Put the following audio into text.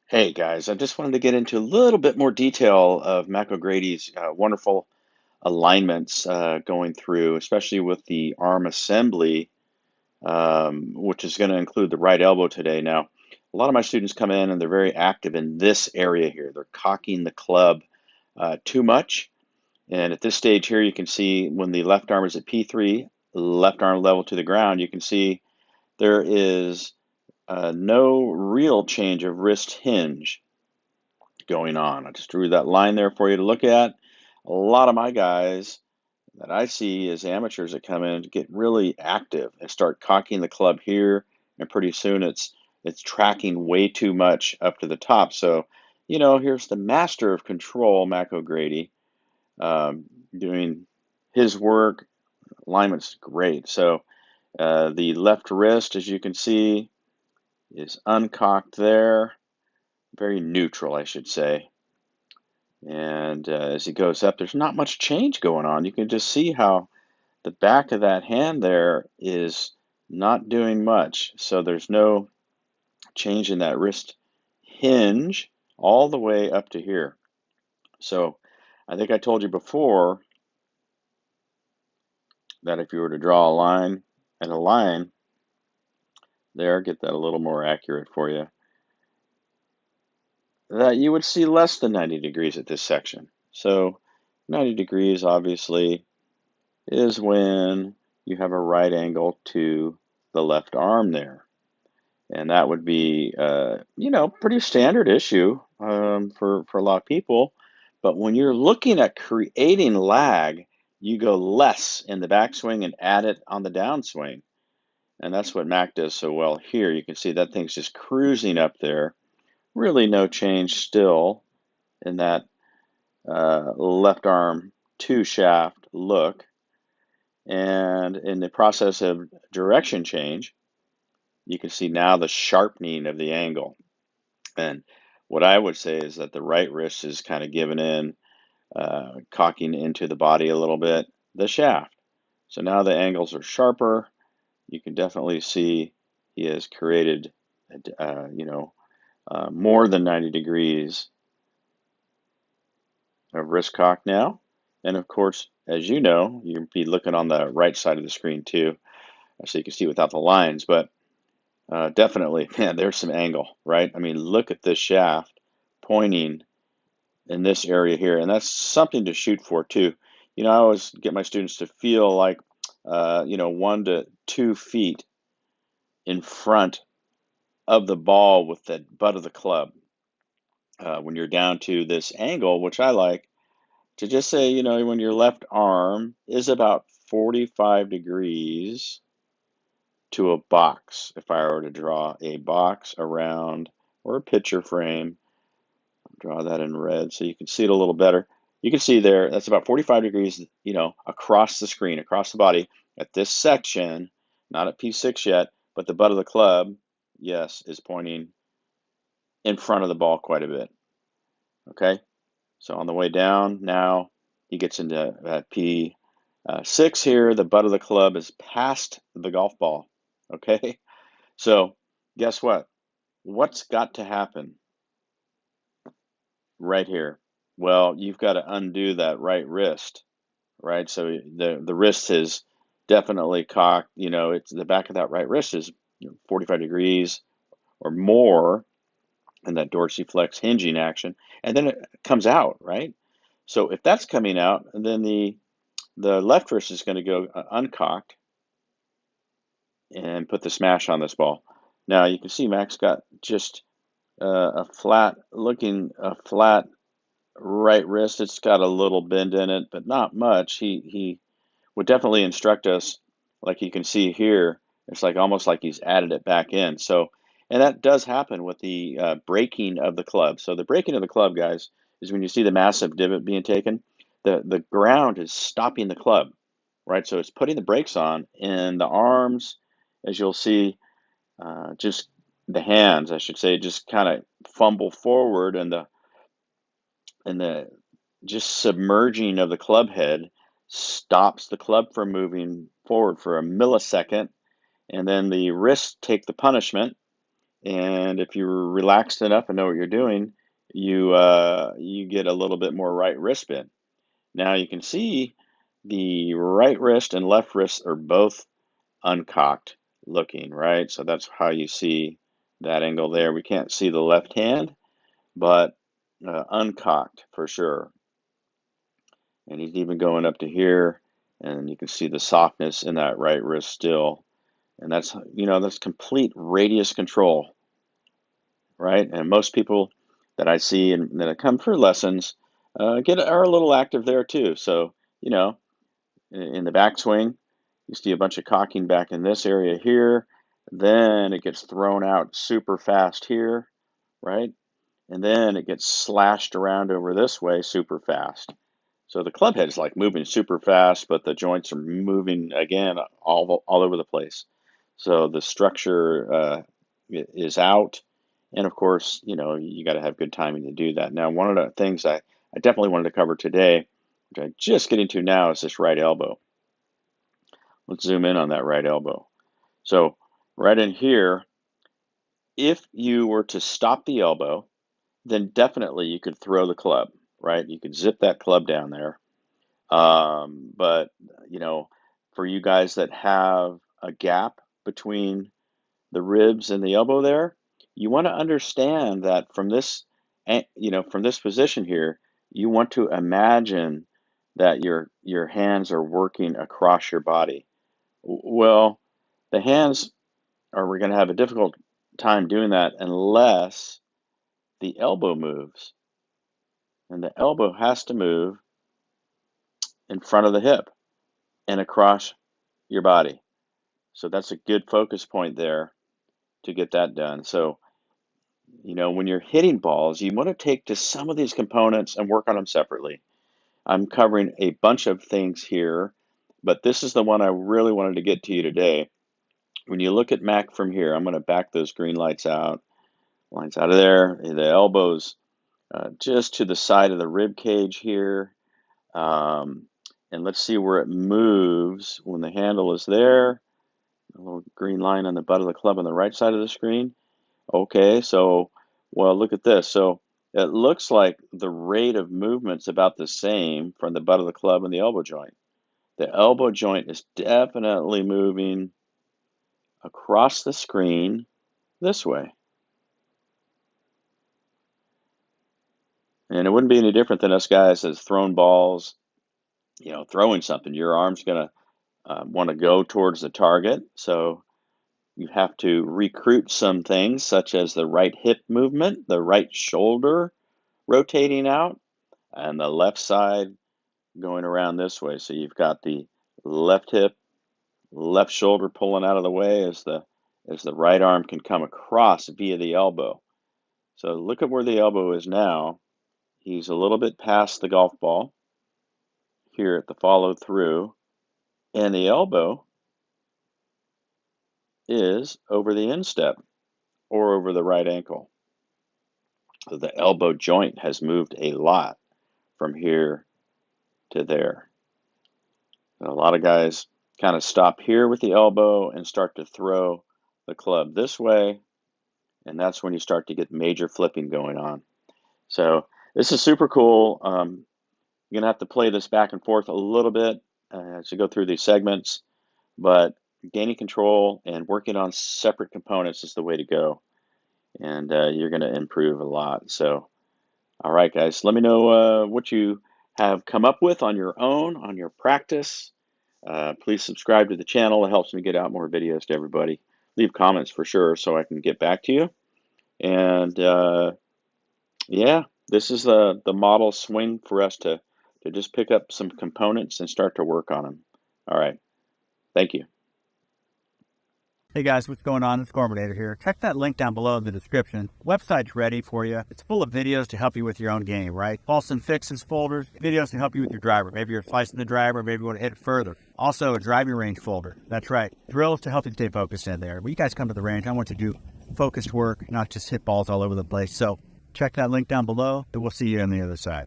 Hey guys, I just wanted to get into a little bit more detail of Mac O'Grady's wonderful alignments going through, especially with the arm assembly, which is going to include the right elbow today. Now, a lot of my students come in and they're very active in this area here. They're cocking the club too much. And at this stage here, you can see when the left arm is at P3, left arm level to the ground, you can see there is no real change of wrist hinge going on. I just drew that line there for you to look at. A lot of my guys that I see as amateurs that come in get really active and start cocking the club here, and pretty soon it's tracking way too much up to the top. So, here's the master of control, Mac O'Grady, um, doing his work. Alignment's great. So the left wrist, as you can see, is uncocked there, very neutral, I should say. And as he goes up, there's not much change going on. You can just see how the back of that hand there is not doing much. So there's no change in that wrist hinge all the way up to here. So I think I told you before that if you were to draw a line and a line there, get that a little more accurate for you, that you would see less than 90 degrees at this section. So 90 degrees obviously is when you have a right angle to the left arm there. And that would be, pretty standard issue for a lot of people. But when you're looking at creating lag, you go less in the backswing and add it on the downswing. And that's what Mac does so well here. You can see that thing's just cruising up there. Really no change still in that left arm two shaft look. And in the process of direction change, you can see now the sharpening of the angle. And what I would say is that the right wrist is kind of giving in, cocking into the body a little bit, the shaft. So now the angles are sharper. You can definitely see he has created, more than 90 degrees of wrist cock now. And of course, as you know, you'll be looking on the right side of the screen too, so you can see without the lines. But definitely, man, there's some angle, right? I mean, look at this shaft pointing in this area here, and that's something to shoot for too. I always get my students to feel like, 1 to 2 feet in front of the ball with the butt of the club. When you're down to this angle, which I like to just say, when your left arm is about 45 degrees to a box. If I were to draw a box around or a picture frame, draw that in red so you can see it a little better. You can see there, that's about 45 degrees, across the screen, across the body at this section, not at P6 yet, but the butt of the club, yes, is pointing in front of the ball quite a bit. Okay, so on the way down, now he gets into P6 here. The butt of the club is past the golf ball. Okay, so guess what? What's got to happen right here? Well, you've got to undo that right wrist, right? So the wrist is definitely cocked. It's the back of that right wrist is 45 degrees or more in that dorsiflex hinging action, and then it comes out, right? So if that's coming out, then the left wrist is going to go uncocked and put the smash on this ball. Now you can see Max got just a flat right wrist. It's got a little bend in it, but not much. He would definitely instruct us, like you can see here. It's like almost like he's added it back in. So, and that does happen with the breaking of the club. So the breaking of the club, guys, is when you see the massive divot being taken. The ground is stopping the club, right? So it's putting the brakes on, and the arms, as you'll see, just the hands, I should say, just kind of fumble forward, and the just submerging of the club head stops the club from moving forward for a millisecond, and then the wrists take the punishment, And if you're relaxed enough and know what you're doing, you get a little bit more right wrist spin. Now you can see the right wrist and left wrist are both uncocked looking, right? So that's how you see that angle there. We can't see the left hand, but uncocked for sure. And he's even going up to here, and you can see the softness in that right wrist still. And that's, that's complete radius control, right? And most people that I see and that come for lessons are a little active there too. So, in the backswing, you see a bunch of cocking back in this area here. Then it gets thrown out super fast here, right? And then it gets slashed around over this way super fast. So the club head is like moving super fast, but the joints are moving again all over the place. So the structure is out, and of course, you got to have good timing to do that. Now, one of the things I definitely wanted to cover today, which I'm just getting to now, is this right elbow. Let's zoom in on that right elbow. So right in here, if you were to stop the elbow, then definitely you could throw the club, right? You could zip that club down there. But for you guys that have a gap between the ribs and the elbow there, you want to understand that from this position here, you want to imagine that your hands are working across your body. Well, the hands we're going to have a difficult time doing that unless the elbow moves. And the elbow has to move in front of the hip and across your body. So that's a good focus point there to get that done. So, when you're hitting balls, you want to take just some of these components and work on them separately. I'm covering a bunch of things here, but this is the one I really wanted to get to you today. When you look at Mac from here, I'm going to back those green lights out. Lines out of there. The elbows just to the side of the rib cage here. And let's see where it moves when the handle is there. A little green line on the butt of the club on the right side of the screen. Okay, so, well, look at this. So it looks like the rate of movement's about the same from the butt of the club and the elbow joint. The elbow joint is definitely moving across the screen this way. And it wouldn't be any different than us guys that's thrown balls, throwing something. Your arm's going to want to go towards the target. So you have to recruit some things such as the right hip movement, the right shoulder rotating out, and the left side going around this way. So you've got the left hip, left shoulder pulling out of the way as the right arm can come across via the elbow. So look at where the elbow is now. He's a little bit past the golf ball here at the follow through, and the elbow is over the instep or over the right ankle. So the elbow joint has moved a lot from here to there. A lot of guys kind of stop here with the elbow and start to throw the club this way, and that's when you start to get major flipping going on. So this is super cool. You're going to have to play this back and forth a little bit as you go through these segments, but gaining control and working on separate components is the way to go, and you're going to improve a lot. So, all right, guys, let me know what you have come up with on your own, on your practice. Please subscribe to the channel. It helps me get out more videos to everybody. Leave comments for sure so I can get back to you. And yeah, this is the model swing for us to just pick up some components and start to work on them. All right. Thank you. Hey guys, what's going on? It's Gorminator here. Check that link down below in the description. Website's ready for you. It's full of videos to help you with your own game, right? False and fixes folders, videos to help you with your driver. Maybe you're slicing the driver, maybe you want to hit it further. Also, a driving range folder. That's right. Drills to help you stay focused in there. When you guys come to the range, I want you to do focused work, not just hit balls all over the place. So check that link down below, and we'll see you on the other side.